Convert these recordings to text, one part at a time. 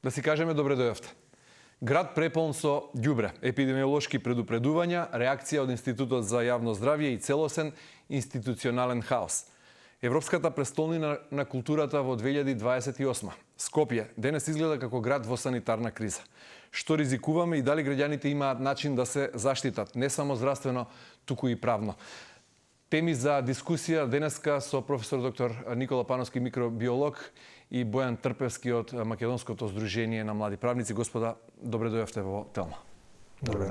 Да си кажеме добре дојавте. Град преполн со ѓубре, епидемиолошки предупредувања, реакција од Институтот за јавно здравје и целосен институционален хаос. Европската престолнина на културата во 2028. Скопје денес изгледа како град во санитарна криза. Што ризикуваме и дали граѓаните имаат начин да се заштитат, не само здравствено, туку и правно. Теми за дискусија денеска со професор доктор Никола Пановски, микробиолог, и Бојан Трпевски од Македонското здружение на млади правници. Господа, добре дојавте во Телма. Добре.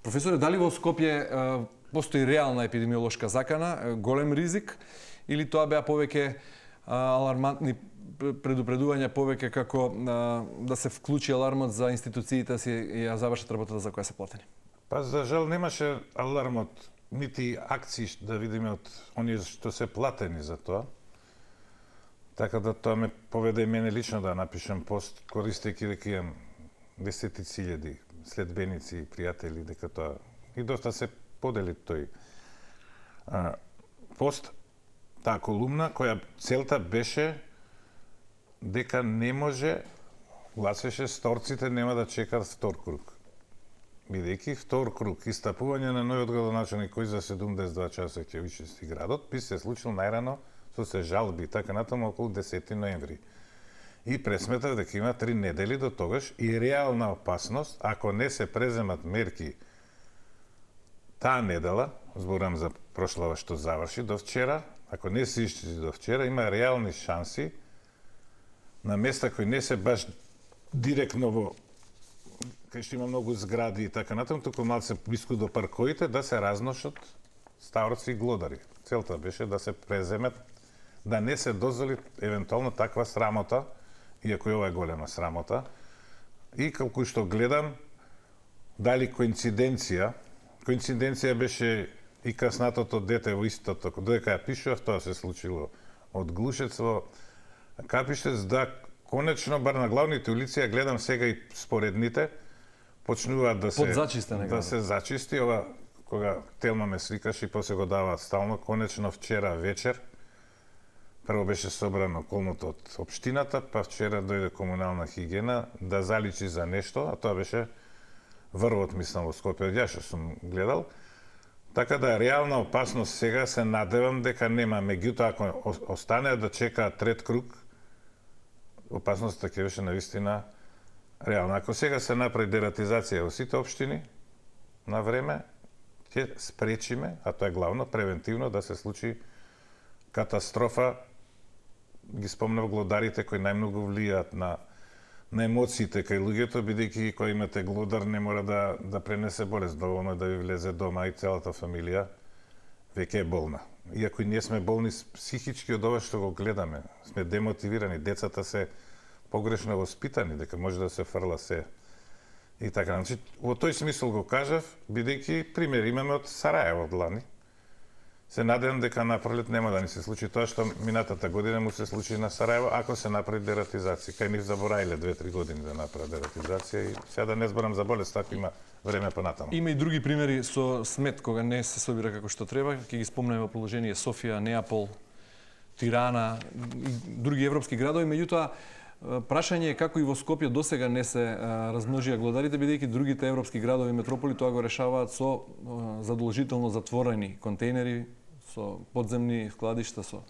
Професоре, дали во Скопје постои реална епидемиолошка закана, голем ризик, или тоа беа повеќе алармантни предупредувања, повеќе како да се вклучи алармот за институциите си и ја завршат работата за која се платени? Па за жал немаше алармот, нити акции да видиме од оние што се платени за тоа. Така да тоа ме поведе и мене лично да напишам пост, користејќи дека имам 10.000 следбеници и пријатели, дека тоа и доста се подели тој пост, таа колумна, која целта беше дека не може, гласеше, сторците нема да чекаат втор круг. Бидејќи втор круг, истапување на новиот градоначалник кој за 72 часа ќе вичисти градот, би се случил најрано со се жалби, така натаму околу 10 ноември. И пресметав дека има 3 недели до тогаш и реална опасност, ако не се преземат мерки таа недела, зборам за прошлава што заврши до вчера, ако не се исчези до вчера, има реални шанси на места кои не се баш директно во кај што има многу згради и така натаму, туку малце блиску до парковите, да се разношат старци и глодари. Целта беше да се преземет, да не се дозволи евентуално таква срамота, иако и ова е голема срамота. И како што гледам, дали коинциденција беше и каснатото дете во истото, додека ја пишував, тоа се случило од Глушец во Капиштец, да конечно, бар на главните улици, ја гледам сега и споредните, почнуваат да се зачисти. Ова, кога Телма ме свикаше и после го даваат стално, конечно вчера вечер, прво беше собрано околното од општината, па вчера дојде комунална хигиена да заличи за нешто, а тоа беше врвот, мислам, во Скопје, ја што сум гледал. Така да реална опасност сега се надевам дека нема, меѓутоа ако остане да чекаат трет круг, опасноста ќе беше навистина реална. Ако сега се направи дератизација во сите општини на време, ќе спречиме, а тоа е главно, превентивно да се случи катастрофа. Ги спомнав глодарите кои најмногу влијаат на емоциите кај луѓето, бидејќи кога имате глодар не мора да пренесе болест, доволно е да ви влезе дома и целата фамилија веќе е болна. Иако и ние сме болни психички од ова што го гледаме, сме демотивирани, децата се погрешно воспитани, дека може да се фрла се. И така, значи, во тој смисол го кажав, бидејќи пример имаме од Сараево од лани. Се надевам дека на пролет нема да ни се случи тоа што минатата година му се случи на Сараево, ако се направи дератизација. Кај нив забораиле 2-3 години да направи дератизација и сега да не зборам за болест, ако има време понатаму. Има и други примери со смет, кога не се собира како што треба. Ќе ги спомнеме во положение Софија, Неапол, Тирана и други европски градови. Меѓутоа, прашање е како и во Скопје досега не се размножија глодарите, бидејќи другите европски градови и метрополи тоа го решаваат со задолжително затворени контейнери, со подземни складишта, со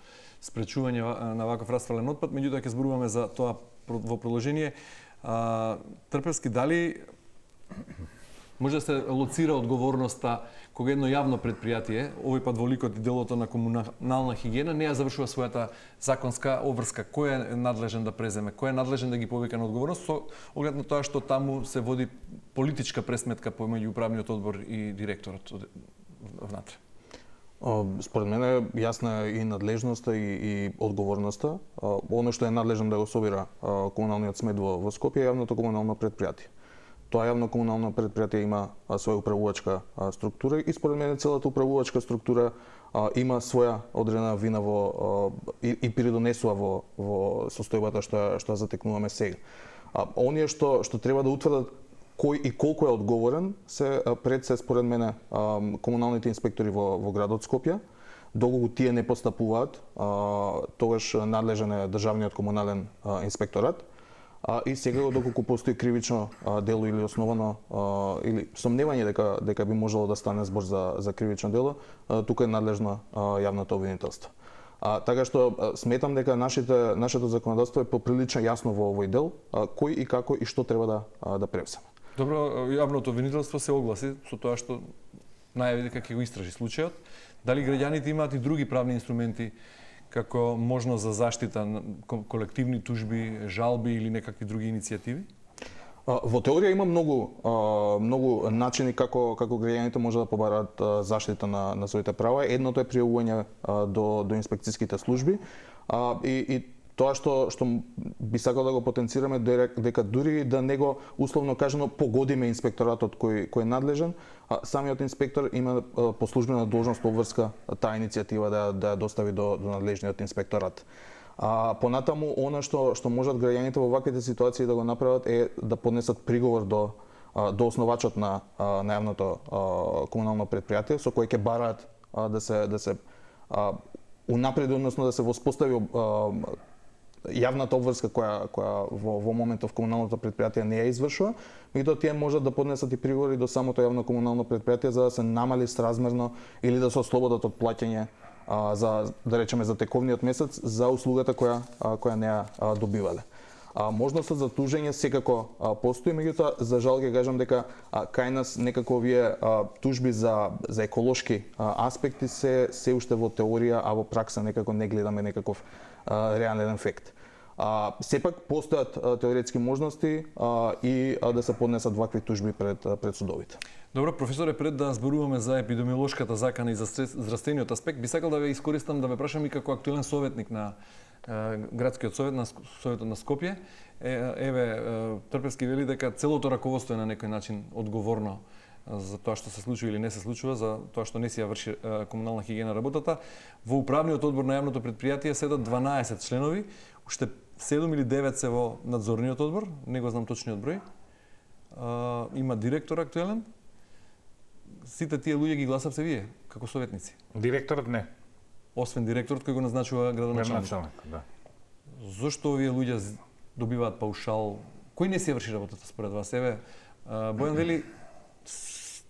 спречување на ваков расфрлен отпад. Меѓутоа ќе зборуваме за тоа во продолжение. Трпевски, дали може да се лоцира одговорноста кога едно јавно предпријатие, овој пат во ликот и делото на комунална хигиена, не ја завршува својата законска обврска? Кој е надлежен да преземе? Кој е надлежен да ги повика на одговорност? Со оглед на тоа што таму се води политичка пресметка помеѓу управниот одбор и директорот внатре. Според мене јасна е и надлежноста и одговорноста. Оно што е надлежен да го собира комуналниот смет во Скопје е јавното комунално предпријатие. Тоа јавно комунално предпријатие има своја управувачка структура и според мене целата управувачка структура има своја одредена вина и придонесува во состојбата што затекнуваме сега. Оние што треба да утврдат кој и колку е одговорен се пред се според мене комуналните инспектори во градот Скопје. Доколку тие не постапуваат, тогаш надлежен е државниот комунален инспекторат. и сега доколку постои кривично дело или основано или сомневање дека би можело да стане збор за кривично дело, тука е надлежно јавното обвинителство. Така што сметам дека нашето законодавство е поприлично јасно во овој дел, кој и како и што треба да превземе. Добро, јавното обвинителство се огласи со тоа што најави дека ќе го истражи случајот. Дали граѓаните имаат и други правни инструменти како можност за заштита, колективни тужби, жалби или некакви други иницијативи? Во теорија има многу начини како граѓаните може да побараат заштита на своите права. Едното е пријавување до инспекцијските служби и тоа што би сакал да го потенцираме дека дури да не го условно кажано погодиме инспекторатот кој е надлежен, самиот инспектор има по службена должност поврска таа иницијатива да ја достави до надлежниот инспекторат. Понатаму, она што можат граѓаните во ваквите ситуации да го направат е да поднесат приговор до основачот на јавното комунално предпријатие со кој ќе бараат да се унапреди, односно да се воспостави јавната обврска која во моментов комуналното предпријатие не ја извршува, меѓутоа тие можат да поднесат и приговори до самото јавно комунално предпријатие за да се намали сразмерно или да се ослободат од плаќање за да речеме за тековниот месец за услугата која не ја добивале. Можноста за тужење секако постои, меѓутоа за жал ќе кажам дека кај нас некако овие тужби за еколошки аспекти се уште во теорија, а во пракса некако не гледаме некаков реален ефект. Сепак постојат теоретски можности и да се поднесат вакви тужби пред судовите. Добро, професоре, пред да зборуваме за епидемиолошката закана и за здравствениот аспект, би сакал да ве искористам да ве прашам и како актуелен советник на градскиот совет на Советот на Скопје. Еве, Трпевски вели дека целото раководство е на некој начин одговорно за тоа што се случува или не се случува, за тоа што не си ја врши комунална хигиена работата. Во управниот одбор на јавното предпријатие седат 12 членови, уште 7 или 9 се во надзорниот одбор, не го знам точниот број. Има директор актуелен. Сите тие луѓе ги гласавте вие како советници? Директорот не. Освен директорот кој го назначува градоначалник. Да. Зошто овие луѓе добиваат паушал? Кој не си врши работата според вас? Еве, Бојан вели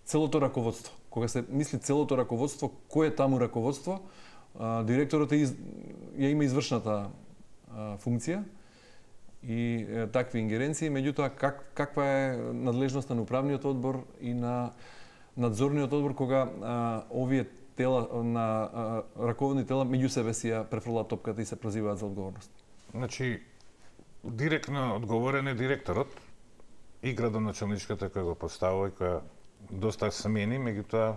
целото раководство. Кога се мисли целото раководство, кој е таму раководство? Директорот ја има извршната функција и такви ингеренции, меѓутоа каква е надлежноста на управниот одбор и на надзорниот одбор кога овие тела на раководни тела меѓу себе си ја префрлаат топката и се прозиваат за одговорност? Значи, директно одговорен е директорот и градоначалничката која го поставува и која доста смени, меѓутоа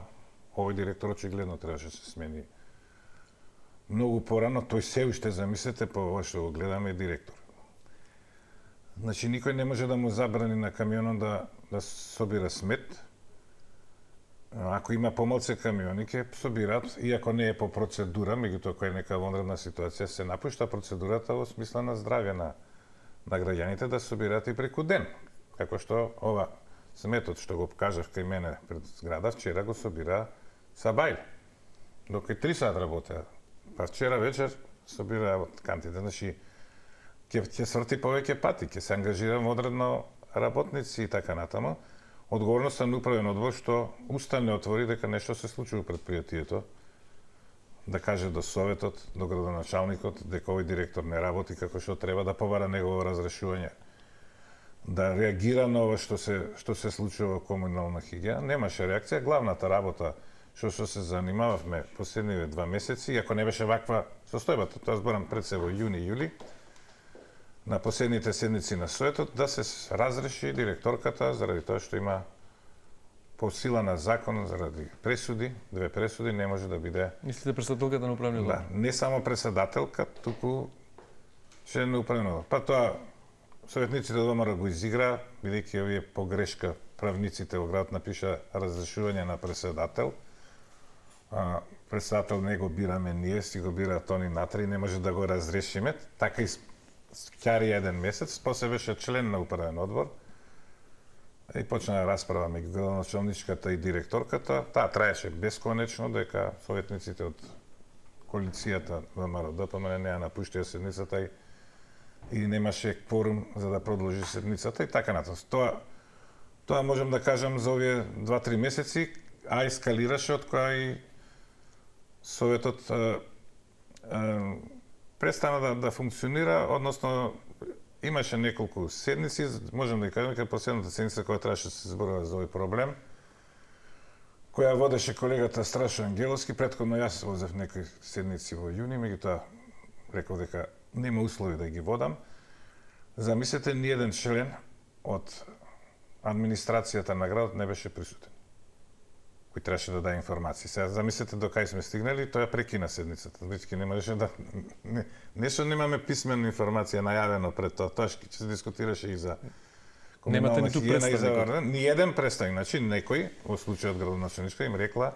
овој директор очигледно требаше да се смени многу порано, тој се уште замислете по ова што го гледаме директор. Значи никој не може да му забрани на камионот да собира смет. Ако има помалце камиони ќе собираат, иако не е по процедура, меѓутоа која е нека вонредна ситуација се напушта процедурата во смисла на здравје на граѓаните да собираат и преку ден. Како што ова сметот што го кажав кај мене пред зграда, вчера го собира Сабајл. Докај 3 сат работеа. Па вчера вечер собира кантите, значи ќе сврти повеќе пати, ќе се ангажира одредно работници и така натаму. Одговорноста на управен одбор што уста не отвори дека нешто се случи во предпријатието, да каже до советот, до градоначалникот дека овој директор не работи како што треба, да побара негово разрешување, да реагира на ова што се случува во комунална хигиена. Немаше реакција. Главната работа што се занимававме последниве 2 месеци, иако не беше ваква состојбата, тоа зборам пред се во јуни-јули, на последните седници на Советот, да се разреши директорката заради тоа што има по сила на закон, заради пресуди, 2 пресуди, не може да биде... Мислите председателката на управниот одбор? Да, не само председателка, туку член на управниот одбор. Па тоа советниците од ВМРО го изигра, бидејќи овие погрешка правниците во градот напиша разрешување на председател. Председател не го бираме ние, си го бира Тони Натри, не може да го разрешиме. Така и скјари 1 месец, после беше член на управен одбор и почна расправа меѓу градоначалничката и директорката. Таа траеше бесконечно, дека советниците од коалицијата ВМРО ДПМН не ја напуштија седницата и и немаше кворум за да продолжи седмицата и така натаму. Тоа можам да кажам за овие 2-3 месеци, а ескалираше од која и Советот престана да функционира, односно имаше неколку седници, можам да кажам дека последната седница која требаше да се зборува за овој проблем, која водеше колегата Страшо Ангеловски, претходно јас возев некои седници во јуни, меѓутоа реков дека нема услови да ги водам. Замислете, ни еден член од администрацијата на градот не беше присутен, кој требаше да даде информации. Сега замислете до кај сме стигнали, тоа прекина седницата. Веќе не можеше да не што немаме писмена информација најавено пред тоа ќе се дискутираше и за Немате ниту представник. Ни еден представник, значи некој во случајот градоначалничка им рекла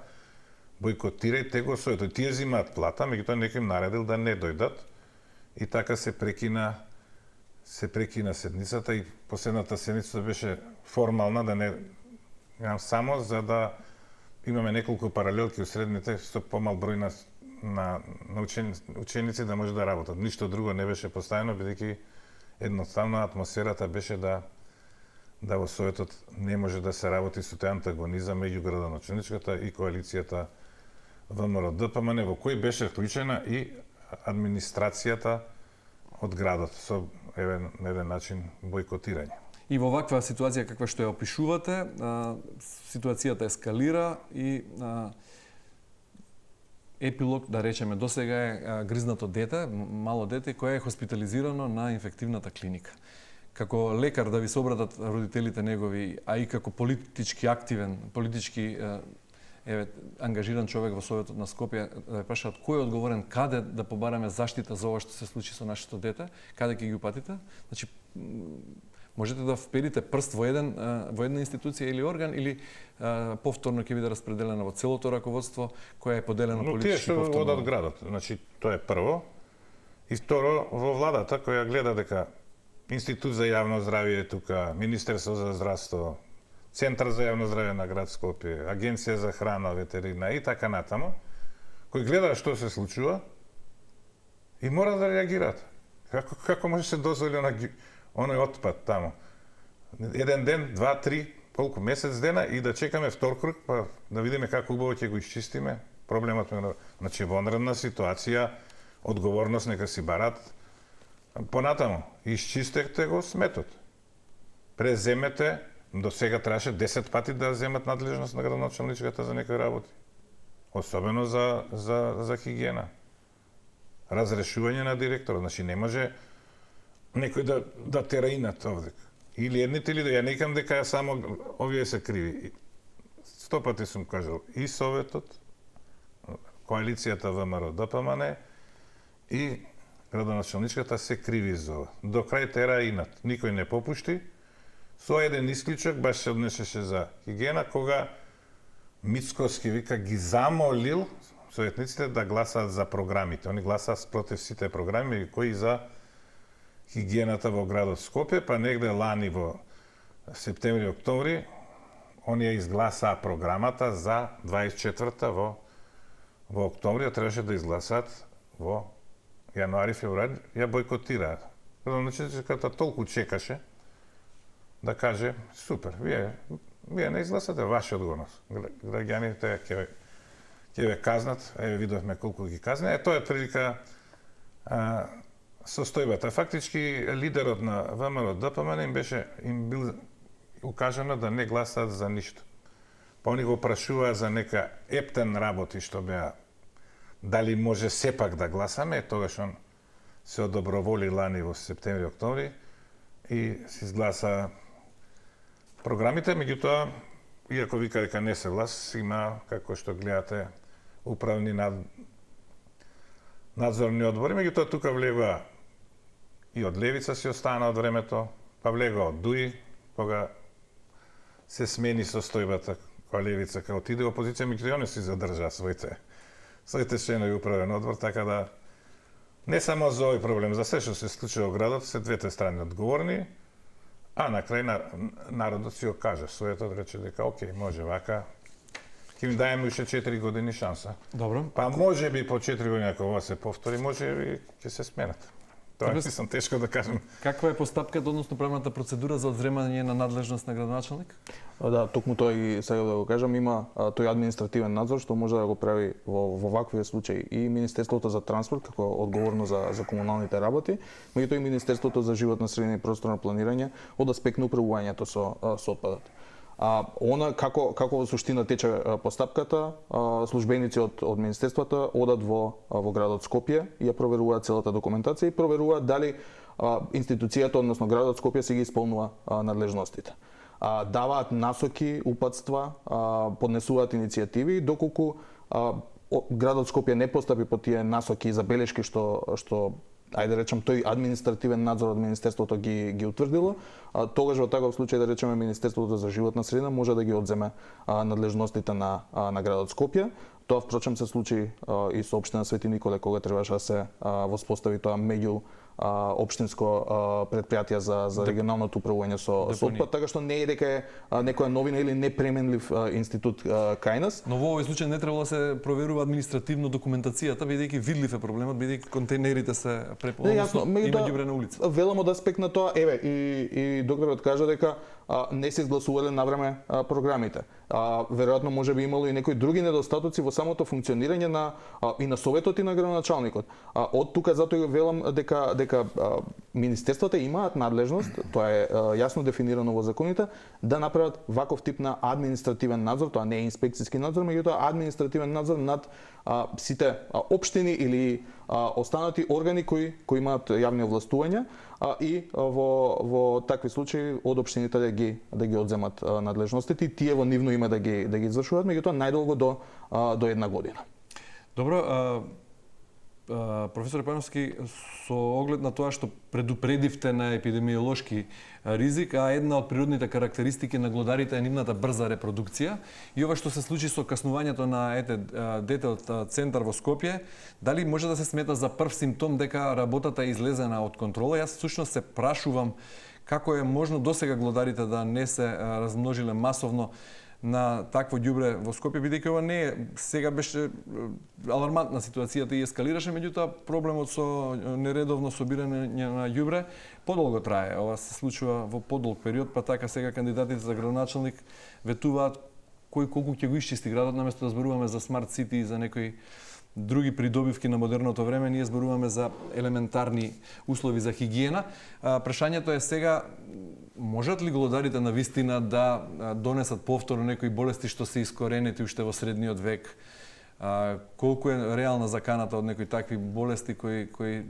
бојкотирајте го Советот. Тие земаат плата, меѓутоа некој им наредил да не дојдат и така се прекина седницата и последната седница беше формална, да не само за да имаме неколку паралелки у средните, што помал број на ученици да може да работат. Ништо друго не беше поставено, бидејќи едноставно атмосферата беше да во Советот не може да се работи со тој антагонизам меѓу градоначалничката и коалицијата ВМРО-ДПМН, во кој беше вклучена и администрацијата од градот со на еден начин бојкотирање. И во ваква ситуација каква што ја опишувате, ситуацијата ескалира и епилог, да речеме, досега е гризнато дете, мало дете, кое е хоспитализирано на инфективната клиника. Како лекар да ви се обратат родителите негови, а и како политички активен, политички ангажиран човек во Советот на Скопје, да ве прашаат кој е одговорен, каде да побараме заштита за ова што се случи со нашето дете, каде ќе ги упатите? Значи, можете да вперите прст во една институција или орган, или повторно ќе биде распределено во целото раководство, која е поделено политички повторно. Но тие што водат градот, значи тоа е прво. И второ, во владата која гледа дека Институт за јавно здравје тука, Министерство за здравство, Центар за јавно здравје на град Скопје, Агенција за храна, ветерина и така натаму, кој гледа што се случува и мора да реагираат. Како може се дозволи оној отпад таму? Еден ден, 2-3, колку месец дена и да чекаме втор круг, па да видиме како убаво ќе го исчистиме проблемот. Значи, во онредна ситуација, одговорност нека си барат. Понатаму, исчистете го сметот. Преземете, до сега требаше 10 пати да земат надлежност на градоначалничката за некои работи. Особено за хигиена. Разрешување на директора. Значи, не може некој да тера инат овде. Или едните, или ја не кажам дека само овие се криви. 100 пати сум кажал, и Советот, коалицијата ВМРО-ДПМН и градоначалничката се криви за ова. До крај тера инат. Никој не попушти. Со еден исклучок, баш се однесеше за хигиена, кога Мицкоски вика ги замолил советниците да гласаат за програмите. Они гласаат против сите програми, кои за хигиената во градот Скопје, па негде лани во септември-октомври, они ја изгласаа програмата за 24-та во октомври, а требаше да изгласаат во јануари-февруари, ја бојкотираат. Градоначалничката толку чекаше да каже, супер, вие не изгласате, ваша одговорност. Граѓаните ќе ве казнат, видовме колку ги казна. Тоа е прилика состојбата. Фактички, лидерот на ВМРО-ДПМН им бил укажано да не гласаат за ништо. Па они го прашуваа за нека ептен работи што беа, дали може сепак да гласаме, тогаш он се одоброволи лани во септември-октомври и се изгласа програмите, меѓутоа, иако вика дека не се глас, има, како што гледате, управни надзорни одбори, меѓутоа тука влегува и од левица си остана од времето, па влегува од ДУИ, кога се смени состојбата, која левица кога отиде опозиција, меѓутоа они си задржаа своите членови управен одбор, така да не само за овој проблем, за се што се случува во градот, се двете страни одговорни, а на крај народот си го кажа, Советот рече дека окей, може вака, ќе ми дајаме уште 4 години шанса. Добро. Па може би по 4 години, ако ова се повтори, може би ќе се сменат. Тоа мислам тешко да кажам. Каква е постапката, односно правната процедура за одземање на надлежност на градоначалник? Да, токму тоа и сега да го кажам, има тој административен надзор што може да го прави во вакви случаи и Министерството за транспорт како одговорно за комуналните работи, меѓутоа и Министерството за животна средина и просторно планирање од аспект на управувањето со отпадот. Она како во суштина тече постапката, службеници од министерствата одат во градот Скопје и ја проверуваат целата документација и проверуваат дали институцијата, односно градот Скопје си ги исполнува надлежностите. Даваат насоки, упатства, поднесуваат иницијативи, доколку градот Скопје не постапи по тие насоки и забелешки што ајде речем тој административен надзор од министерството ги утврдило, тогаш во таков случај да речеме Министерството за животна средина може да ги одземе надлежностите на градот Скопје. Тоа впрочем се случи и со општина Свети Николе кога требаше да се воспостави тоа меѓу општинско предпријатие за регионалното управување со отпад, така што не е дека е некоја новина или непременлив институт кај нас. Но во овој случај не требало да се проверува административно документацијата, бидејќи видлив е проблемот, бидејќи контейнерите се преполни, има ѓубре на улица. Велам од аспект на тоа, еве и докторот кажа дека не се изгласувале навреме програмите. Веројатно можеби имало и некои други недостатоци во самото функционирање и на советот и на градоначалникот. Од тука затоа велам дека министерствата имаат надлежност, тоа е јасно дефинирано во законите, да направат ваков тип на административен надзор, тоа не е инспекцијски надзор, меѓутоа административен надзор над сите општини или останати органи кои имаат јавни овластувања и во такви случаи од општините да ги одземат надлежностите и тие во нивно име да ги извршуваат, меѓутоа најдолго до 1 година. Добро, професор Пановски, со оглед на тоа што предупредивте на епидемиолошки ризик, а една од природните карактеристики на глодарите е нивната брза репродукција и ова што се случи со каснувањето на дете од центар во Скопје, дали може да се смета за прв симптом дека работата е излезена од контрола? Јас всушност се прашувам како е можно досега глодарите да не се размножиле масовно на такво ѓубре во Скопје, бидејќи ова не е, сега беше алармантна ситуацијата и ескалираше, меѓутоа проблемот со нередовно собирање на ѓубре подолго трае. Ова се случува во подолг период, па така сега кандидатите за градоначалник ветуваат кој колку ќе го исчисти градот, наместо да зборуваме за смарт сити и за некои други придобивки на модерното време, ние зборуваме за елементарни услови за хигиена. Прашањето е сега, можат ли глодарите на вистина да донесат повторно некои болести што се искоренети уште во средниот век? Колку е реална заканата од некои такви болести кои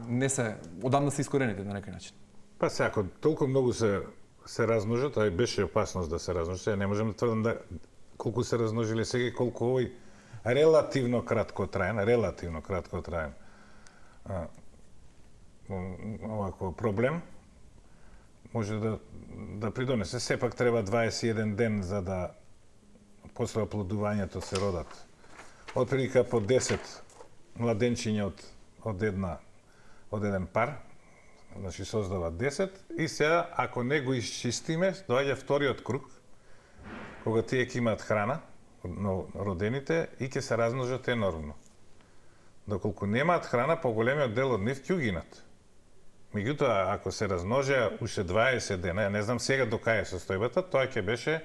не се одамна се искоренети на некој начин? Па сега, ако толку многу се размножат, а и беше опасност да се размножат, сега не можем да тврдам да колку се размножиле сега и колку овој релативно кратко траен овако проблем може да придонесе. Сепак треба 21 ден за да после оплодувањето се родат. Отприлика по 10 младенчиња од еден пар, значи создава 10 и сега ако не го исчистиме, доаѓа вториот круг кога тие ќе имаат храна, родените, и ќе се размножат енормно. Доколку немаат храна, поголемиот дел од нив ќе угинат. Меѓутоа, ако се размножеа уште 20 дена, ја не знам сега до кај е состојбата, тоа ќе беше,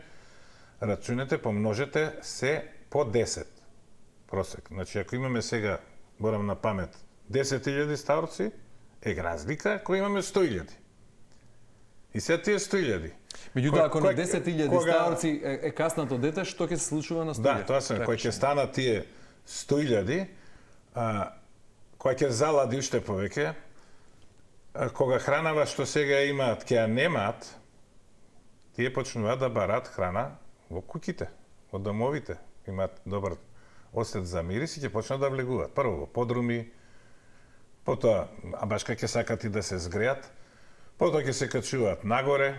рачунете, помножете се по 10 просек. Значи, ако имаме сега, борам на памет, 10.000 старци, е разлика ако имаме 100.000. И сега тие 100.000. Меѓутоа, ако на 10.000 старци е каснато дете, што ќе се случува на 100.000? Да, тоа се, кој ќе станат тие 100.000, кој ќе залади уште повеќе, кога хранава што сега имаат, ќе ја немаат, тие почнуваат да бараат храна во куќите, во домовите. Имаат добар осет за мирис и ќе почнат да влегуваат. Прво во подруми, потоа, баш кога ќе сакат и да се згреат, потоа ќе се качуваат нагоре,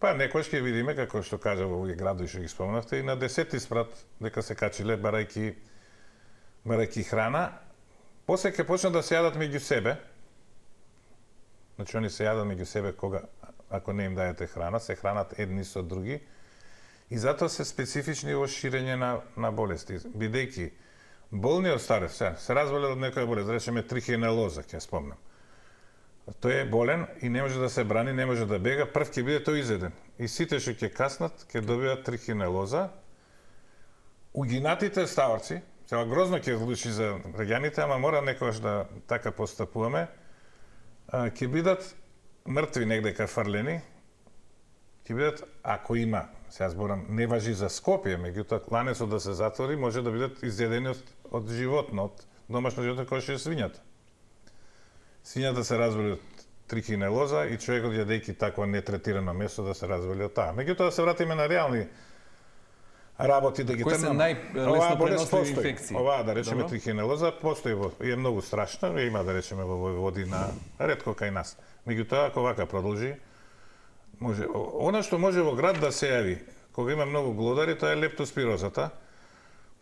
па некојаш ќе видиме, како што кажа во овие градови што ги спомнавте, и на 10-ти спрат дека се качиле барајки храна, после ќе почнат да се јадат меѓу себе. Значи, они се јадат меѓу себе кога, ако не им дајете храна, се хранат едни со други. И затоа се специфични во ширење на болести. Бидејќи болниот старец се развалил од некоја болест, речеме трихинелоза, ќе спомнам. Тој е болен и не може да се брани, не може да бега, прв ќе биде тој изеден. И сите што ќе каснат, ќе добијат трихинелоза. Угинатите ставарци, сега грозно ќе звучи за граѓаните, ама мора некогаш да така постапуваме, ќе бидат мртви негде фрлени, ќе бидат, ако има, сега зборам, не важи за Скопје, меѓутоа кланецот да се затвори, може да бидат изедени од животно, од домашно животно кој што е свињата. Свињата се разболи од трихинелоза и човекот јадејќи такво нетретирано месо да се разболи од таа. Меѓутоа да се вратиме на реални работи да ги Кои се најлесно преносливи инфекции? Оваа, да речеме, трихинелоза постои е многу страшна, има да речеме во Војводина, ретко кај нас. Меѓутоа, ако вака продолжи, може. Она што може во град да се јави, кога има многу глодари, тоа е лептоспирозата.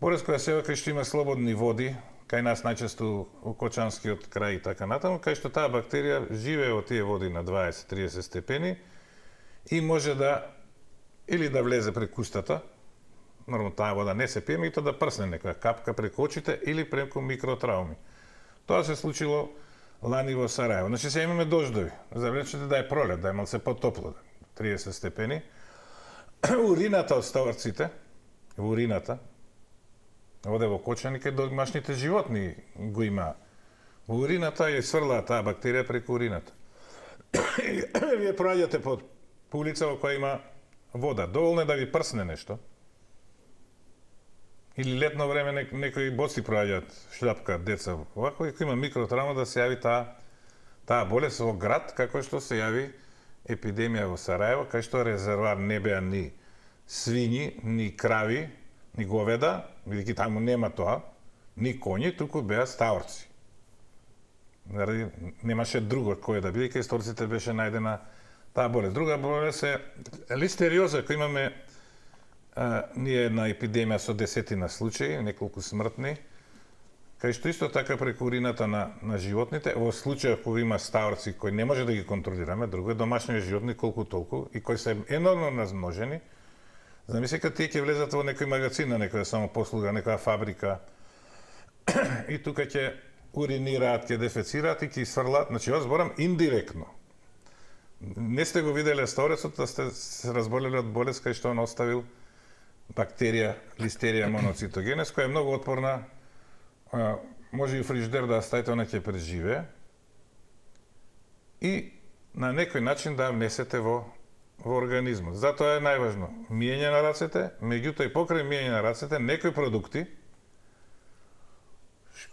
Болест која се јави кај што има слободни води, кај нас најчесто у Кочанскиот крај и така натаму, кај што таа бактерија живее во тие води на 20-30 степени и може да или да влезе преку устата, нормално таа вода не се пие, меѓутоа да прсне некоја капка преку очите или преку микротрауми. Тоа се случило лани во Сараево. Значи се имаме дождови. Забележете да е пролет, да е малце потопло, 30 степени. Урината од ставарците, во урината, оде во Кочани кај домашните животни го има. Во урината ја сврла таа бактерија преку урината. Вие проаѓате по улица во која има вода. Доволно е да ви прсне нешто. Или летно време некои боци проаѓаат, шляпка, деца. Овако има микротравма да се јави таа болест во град, како што се јави епидемија во Сараево, кај што резервар не беа ни свињи, ни крави, ни говеда, бидејќи таму нема тоа, ни коњи, туку беа ставорци. Немаше друго кој да биде, кај ставорците беше најдена таа болест. Друга болест е листериоза, кој имаме ние една епидемија со десетина случаи, неколку смртни, кај што исто така преку урината на животните, во случај кога има ставорци кои не може да ги контролираме, друго е домашни животни колку толку и кои се енормно размножени. Замислете, тие ќе влезат во некој магазин, на некоја самопослуга, некоја фабрика и тука ќе уринираат, ќе дефецираат и ќе сврлат, значи јас зборам индиректно. Не сте го виделе ставорецот, да сте се разболели од болест кај што он оставил бактерија Listeria monocytogenes, која е многу отпорна, може и фриждер да ставите, она ќе преживее и на некој начин да внесете во организмот. Затоа е најважно миење на рацете, меѓутоа и покрај миење на рацете, некои продукти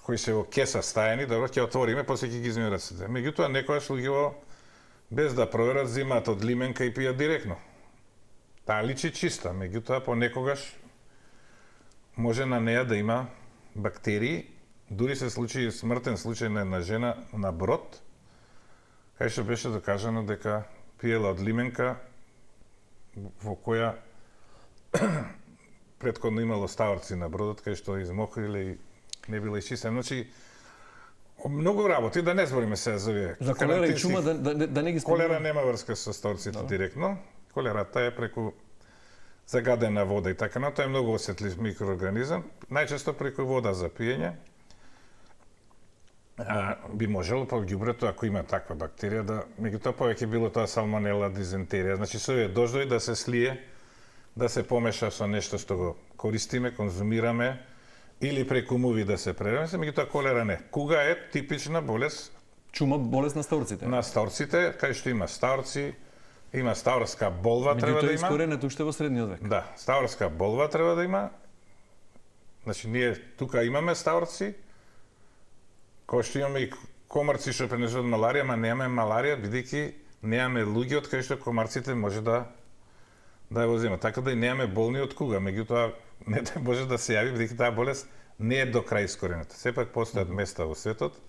кои се во кеса стаени, добро, ќе отвориме, после ќе ги измиеме рацете. Меѓутоа, некојаш луѓето без да проверат, зимаат од лименка и пијат директно. Таа личи чиста, меѓутоа понекогаш може на неја да има бактерии, дури се случи смртен случај на една жена на брод, кај што беше докажано дека пиела од лименка во која претходно имало ставарци на бродот, кај што измокриле и не била исчистена. Значи, многу работи, да не збориме сега за овие. За колера и чума да не ги спомнуваме. Колера нема врска со ставарците директно. Колерата е преку загадена вода и така, но тоа е многу осетлив микроорганизам, најчесто преку вода за пиење. Би можело по ѓубрето, ако има таква бактерија, да меѓутоа повеќе било тоа салмонела, дизентерија. Значи со овие дождови да се слие, да се помеша со нешто што го користиме, конзумираме, или преку муви да се пренесе, меѓутоа колера не. Куга е типична болест? Чума, болест на ставорците. На ставорците, кај што има ставорци, има ставорска болва треба да има. Меѓутоа искоренето уште во средниот век. Да, ставорска болва треба да има. Значи ние тука имаме ставорци, кој што имаме и комарци што пренесуваат маларија, ама немаме маларија бидејќи немаме луѓе од кај што комарците може да ја возимат. Така да и немаме болни од куга, меѓутоа не може да се јави бидејќи таа болест не е до крај искорената. Сепак постојат места во светот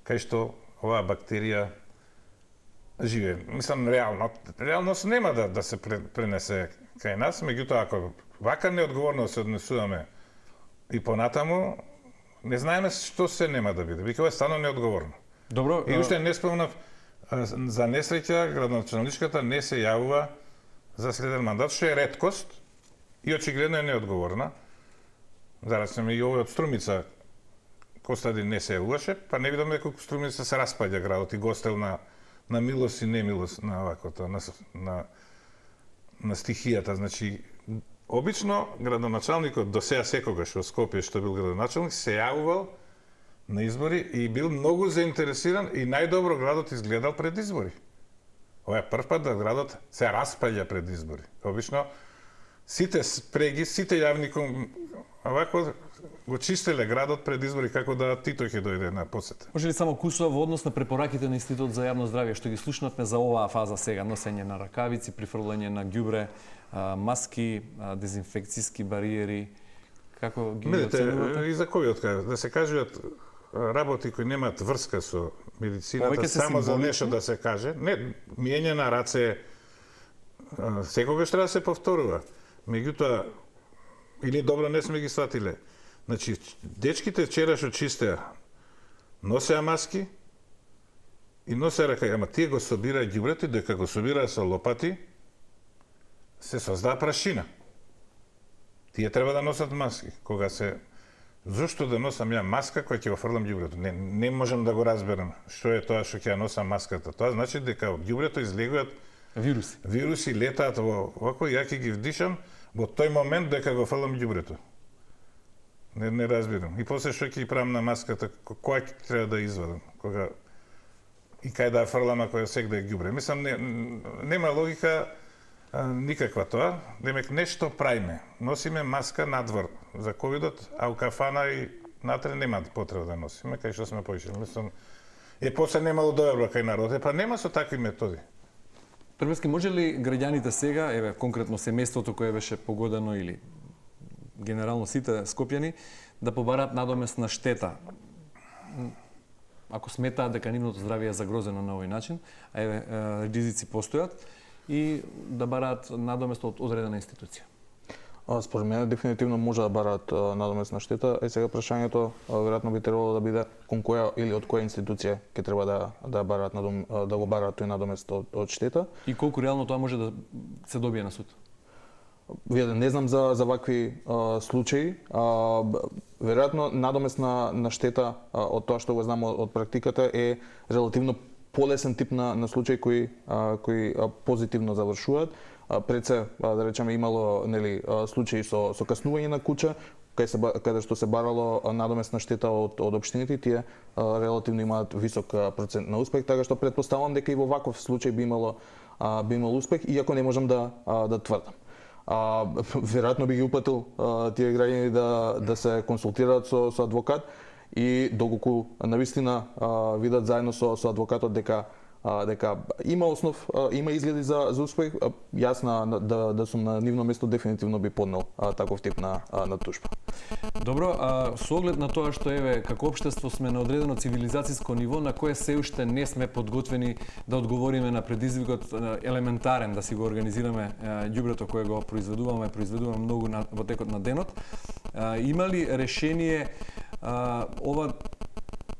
кај што оваа бактерија живее. Мислам, реалност нема да се пренесе кај нас, меѓутоа ако вака неодговорно се однесуваме и понатаму, не знаеме што се нема да биде. Вика, ова е стварно неодговорно. Добро. И уште не спомнав, за несреќа, градоначалничката не се јавува за следен мандат, што е реткост и очигледно е неодговорна. За речеме и овој од Струмица, Костадин не се јавуваше, па не видам дека Костромица се распаѓа градот и го остел на милост и немилост на вакото, на стихијата. Значи, обично градоначалникот до сега секогаш во Скопје што бил градоначалник се јавувал на избори и бил многу заинтересиран и најдобро градот изгледал пред избори. Ова е прв пат да градот се распаѓа пред избори. Обично сите спреги, сите јавни овако го чистеле градот пред избори како да Тито ќе дојде на посета. Може ли само кусува во однос на препораките на Институт за јавно здравје што ги слушнавме за оваа фаза сега, носење на ракавици, прифрлање на ѓубре, маски, дезинфекцијски бариери, како ги оценувате? И за ковид, да се кажуваат работи кои немаат врска со медицината, само за нешто да се каже. Не, миење на раце секогаш треба да се повторува. Меѓутоа, или добро не сме ги сватиле. Значи, дечките вчера што чистеа, носеа маски и носеа ракави. Ама тие го собираа ѓубрето и дека го собираа со лопати, се создаа прашина. Тие треба да носат маски. Кога се... Зошто да носам ја маска која ќе го фрлам ѓубрето? Не можам да го разберам што е тоа што ќе ја носам маската. Тоа значи дека од ѓубрето излегуваат вируси летаат во око, ја ќе ги вдишам во тој момент дека го фрлам ѓубрето. Не разбирам. И после што ќе правам на маската, која ќе треба да извадам, кога и кај да ја фрлам ако сега да ја ѓубре. Мислам, нема логика никаква тоа. Демек нешто правиме. Носиме маска надвор за ковидот, а у кафана и натре нема потреба да носиме, кај што сме поишли. Мислам, после немало дојавра кај народот, па нема со такви методи. Првески, може ли граѓаните сега, конкретно семејството кое беше погодено или генерално сите скопјани, да побараат надомесна штета? Ако сметаат дека нивното здравје е загрозено на овој начин, ризици постојат, и да бараат надомесно од одредена институција? Според мене дефинитивно може да бараат надомесна штета. Сега прашањето веројатно би требало да биде кон која или од која институција ќе треба да бараат да го бараат тој надомест од штета. И колку реално тоа може да се добие на суд? Не знам за вакви случаи. Веројатно надомесна на штета од тоа што го знам од практиката е релативно полесен тип на случаи кои позитивно завршуваат. Пред се, да речеме, имало случаи со каснување на куќа, каде што се барало надомесна штета од општините, тие релативно имаат висок процент на успех, така што претпоставувам дека и во ваков случај би имало успех, иако не можам да тврдам. Веројатно би ги упатил тие граѓани да се консултираат со адвокат и доколку навистина видат заедно со адвокатот дека има основ, има изгледи за успех, јас да сум на нивно место дефинитивно би поднел таков тип на тужба. Добро, со оглед на тоа што како општество сме на одредено цивилизацијско ниво на кое се уште не сме подготвени да одговориме на предизвикот елементарен да си го организираме ѓубрето кое го произведуваме многу во текот на денот, има ли решение ова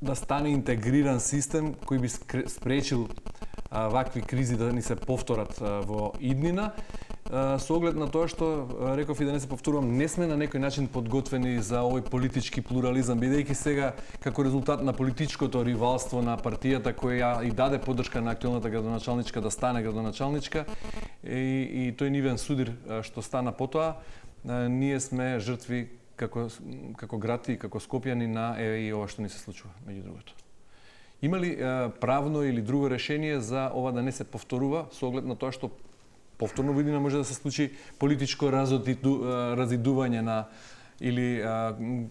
да стане интегриран систем кој би спречил вакви кризи да ни се повторат во иднина, со оглед на тоа што, реков и да не се повторувам, не сме на некој начин подготвени за овој политички плурализам, бидејќи сега, како резултат на политичкото ривалство на партијата која и даде поддршка на актуелната градоначалничка да стане градоначалничка и тој нивен судир што стана потоа, ние сме жртви како град и како скопјани на и ова што ни се случува, меѓу другото. Има ли правно или друго решение за ова да не се повторува, со оглед на тоа што повторно во иднина може да се случи политичко разидување на или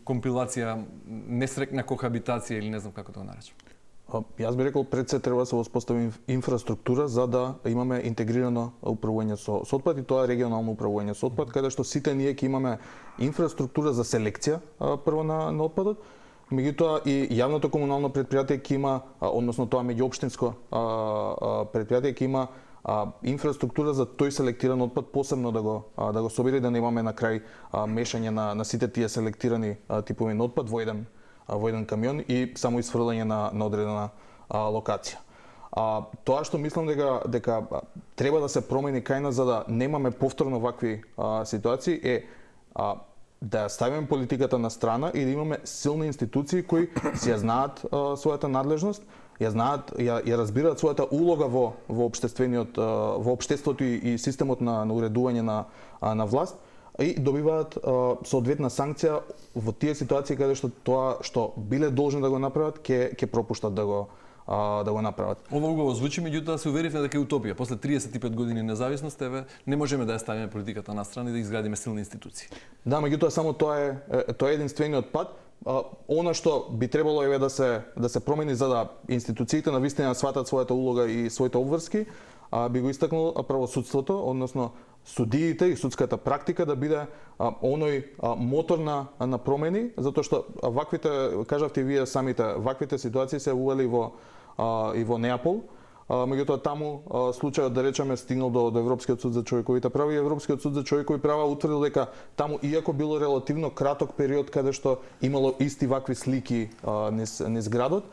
компилација, несрекна кохабитација или не знам како да го наречам? Јас би рекол пред се треба да се воспостави инфраструктура за да имаме интегрирано управување со отпад и тоа е регионално управување со отпад, каде што сите ние ќе имаме инфраструктура за селекција прво на отпадот, меѓутоа и јавното комунално предпријатие ќе има, односно тоа меѓуопштинско предпријатие ќе има инфраструктура за тој селектиран отпад посебно да го собира и да немаме на крај мешање на сите тие селектирани типови на отпад во еден камион и само исфрлање на одредена локација. Тоа што мислам дека треба да се промени кај нас за да немаме повторно вакви ситуации е да ја ставиме политиката на страна и да имаме силни институции кои си ја знаат својата надлежност, ја знаат, ја разбираат својата улога во во општеството и системот на уредување на власт и добиваат соодветна санкција во тие ситуации каде што тоа што биле должни да го направат ќе пропуштат да го направат. Ова убаво звучи, меѓутоа се уверивме дека е утопија. После 35 години независност, не можеме да ја ставиме политиката на страна и да изградиме силни институции. Да, меѓутоа само тоа е единствениот пат. Она што би требало е да се промени за да институциите навистина сватат својата улога и своите обврски, би го истакнал правосудството, односно судиите и судската практика да биде оној мотор на промени, затоа што ваквите, кажавте вие самите, ваквите ситуации се увели и во Неапол. Меѓутоа таму случајот, да речеме, стигнал до Европскиот суд за човековите права и Европскиот суд за човекови права утврдил дека таму, иако било релативно краток период каде што имало исти вакви слики низ градот,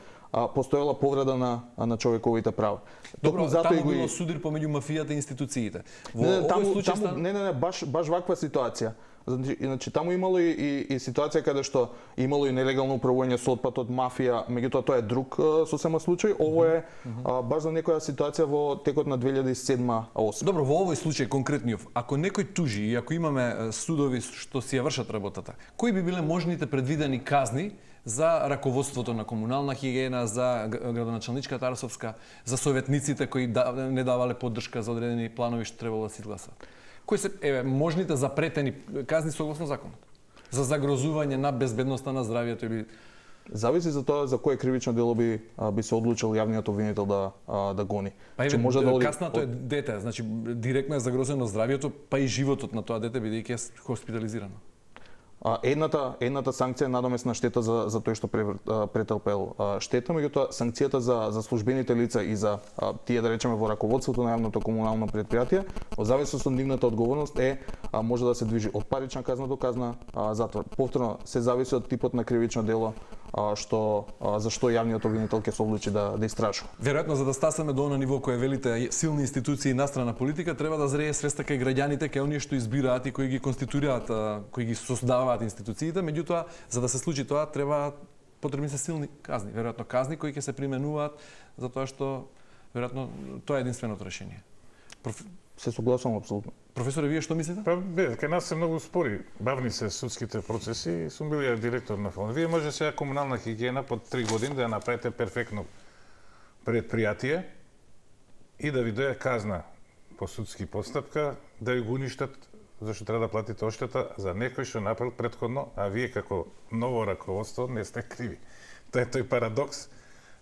постоела повреда на човековите права. Добро, таму било судир помеѓу мафијата и институциите. Баш ваква ситуација. Значи таму имало и ситуација каде што имало и нелегално управување со отпад од мафија, меѓутоа тоа е друг сосема случај. Ово е баш за некоја ситуација во текот на 2007-2008. Добро, во овој случај конкретниот, ако некој тужи и ако имаме судови што си ја вршат работата, кои би биле можните предвидени казни за раководството на комунална хигиена, за градоначалничката Арсовска, за советниците кои не давале поддршка за одредени планови што требало да се изгласат? Кои се можните запретени казни согласно законот? За загрозување на безбедноста на здравието или... Зависи за тоа за кое кривично дело би се одлучил јавниот обвинител да гони. Па каснато е дете, значи директно е загрозено здравието, па и животот на тоа дете бидејќи е хоспитализирано. Едната санкција е надомесна штета за тој што претрпел штета, меѓутоа санкцијата за службените лица и за тие, да речеме, во раководството на јавното комунално предпријатие, во зависност од нивната одговорност може да се движи од парична казна до казна затвор. Повторно се зависи од типот на кривично дело за што јавниот обвинител ќе се одлучи да истражува. Веројатно за да стасаме до оно ниво кое велите силни институции и настрана политика, треба да зрее свеста кај граѓаните, кај оние што избираат и кои ги конституираат, кои ги создаваат институциите, меѓутоа за да се случи тоа потребни се силни казни, веројатно казни кои ќе се применуваат за тоа што веројатно тоа е единственото решение. Се согласувам апсолутно. Професоре, вие што мислите? Па кај нас се многу спори, бавни се судските процеси, сум бил ја директор на фонд. Вие може сега комунална хигиена под 3 години да ја направите перфектно предпријатие и да ви дојде казна по судски постапка, да ја го уништат, зашто треба да платите оштета за некој што направил претходно, а вие како ново раководство не сте криви. Тоа е тој парадокс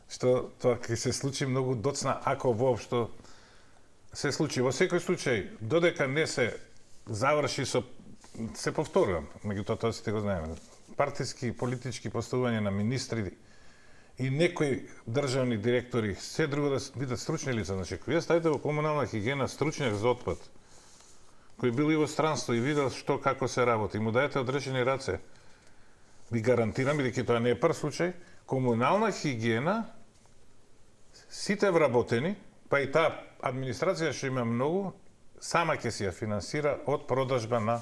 што тоа ќе се случи многу доцна ако воопшто се случи. Во секој случај, додека не се заврши се повторувам, меѓутоа тоа сите го знаеме, партиски, политички поставување на министри и некои државни директори, се друго да бидат стручни лица. Значи, кој ја ставите во комунална хигиена стручњак за отпад, кој бил и во странство и видел што како се работи, му дајете одречени раце, ви гарантирам, бидејќи тоа не е прв случај, комунална хигиена, сите вработени, па и таа администрација што има многу, сама ќе си ја финансира од продажба на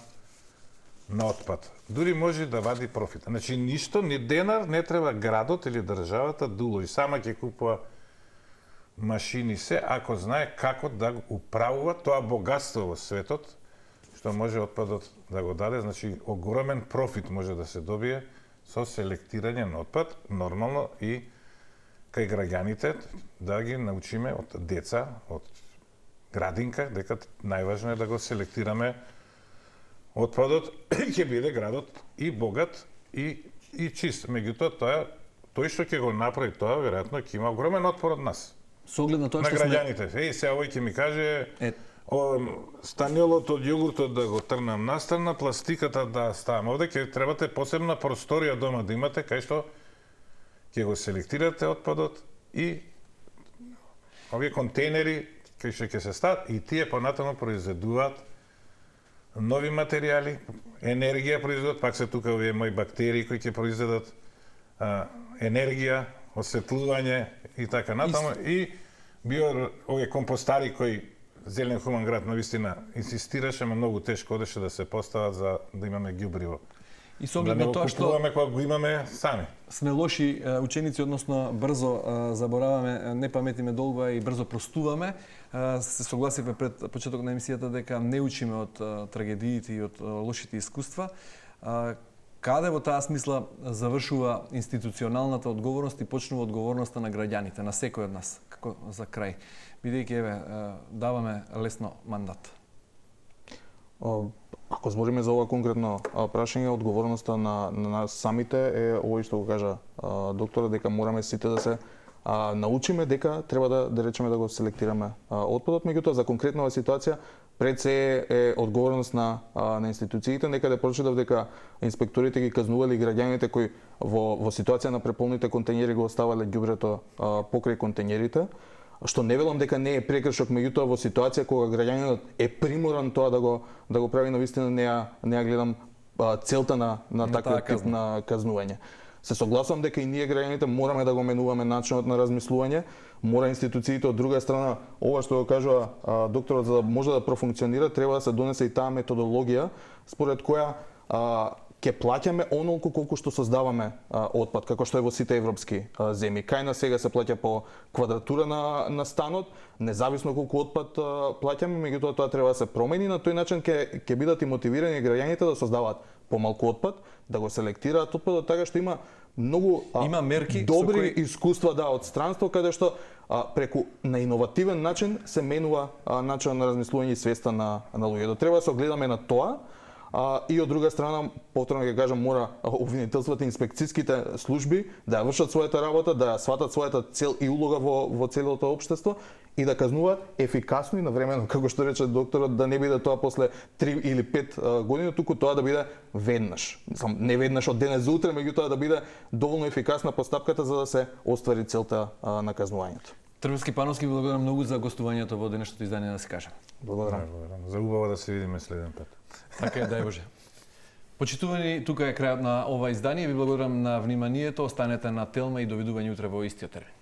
отпад. Дури може да вади профит. Значи, ништо, ни денар не треба градот или државата да уложи. Сама ќе купува машини се, ако знае како да управува тоа богатство во светот, што може отпадот да го даде. Значи, огромен профит може да се добие со селектирање на отпад, нормално и кај граѓаните да ги научиме од деца, од градинка, дека најважно е да го селектираме отпадот, ќе биде градот и богат и чист. Меѓутоа, тој што ќе го направи тоа, веројатно ќе има огромен отпор од нас. Со оглед на тоа што граѓаните. Сега овој ќе ми каже станилот од јогуртот да го трнам настрана, пластиката да ставам овде, ќе требате посебна просторија дома да имате, кај што ќе го селектирате отпадот и овие контейнери кај што ќе се стават и тие понатаму произведуваат нови материјали, енергија произведуваат, пак се тука овие мои бактерии кои ќе произведат енергија, осветлување и така натаму и овие компостари кои Зелен хуман град навистина инсистираше, но многу тешко одеше да се постават за да имаме ѓубриво. И со Да оглед не на го тоа што купуваме кога го имаме сами. сме лоши ученици, односно брзо забораваме, не паметиме долго и брзо простуваме. Се согласивме пред почеток на емисијата дека не учиме од трагедиите и од лошите искуства. Каде во таа смисла завршува институционалната одговорност и почнува одговорноста на граѓаните, на секој од нас, како за крај? Бидејќи даваме лесно мандат. Ако збориме за ова конкретно прашање, одговорноста на нас самите е овој што го кажа докторот, дека мораме сите да се научиме дека треба да речеме да го селектираме отпадот. Меѓутоа, за конкретна ситуација, пред се е одговорност на институциите. Некаде прочитав дека инспекторите ги казнували граѓаните кои во ситуација на преполните контењери го оставале ѓубрето покрај контењерите, што не велам дека не е прекршок, меѓутоа во ситуација кога граѓанинот е приморан тоа да го прави, навистина не ја гледам целта на таков тип на казнување. Се согласувам дека и ние граѓаните мораме да го менуваме начинот на размислување, мора институциите од друга страна, ова што го кажува докторот, за да може да профункционира, треба да се донесе и таа методологија според која ќе плаќаме онолку колку што создаваме отпад, како што е во сите европски земји. Кај нас сега се плаќа по квадратура на станот, независно колку отпад плаќаме, меѓутоа тоа треба да се промени. На тој начин ќе бидат и мотивирани граѓаните да создаваат помалку отпад, да го селектираат отпадот, така што има многу мерки добри искуства од странство, каде што преку на иновативен начин се менува начинот на размислување и свеста на луѓето. Треба да се огледаме на тоа. И од друга страна, повторно ќе кажам, мора обвинителството и инспекцијските служби да ја вршат својата работа, да ја сватат својата цел и улога во целото општество и да казнуваат ефикасно и навремено, како што рече докторот, да не биде тоа после 3 или 5 години, туку тоа да биде веднаш. Не веднаш од денес за утре, меѓутоа да биде доволно ефикасна постапката за да се оствари целта на казнувањето. Трбевски Пановски, ви благодарам многу за гостувањето во денешното издание, да се кажем. Благодарам. За убаво да се видиме следен пат. Така е, дај Боже. Почитувани, тука е крајот на ова издание. Ви благодарам на вниманието. Останете на Телма и довидување утре во истиот термин.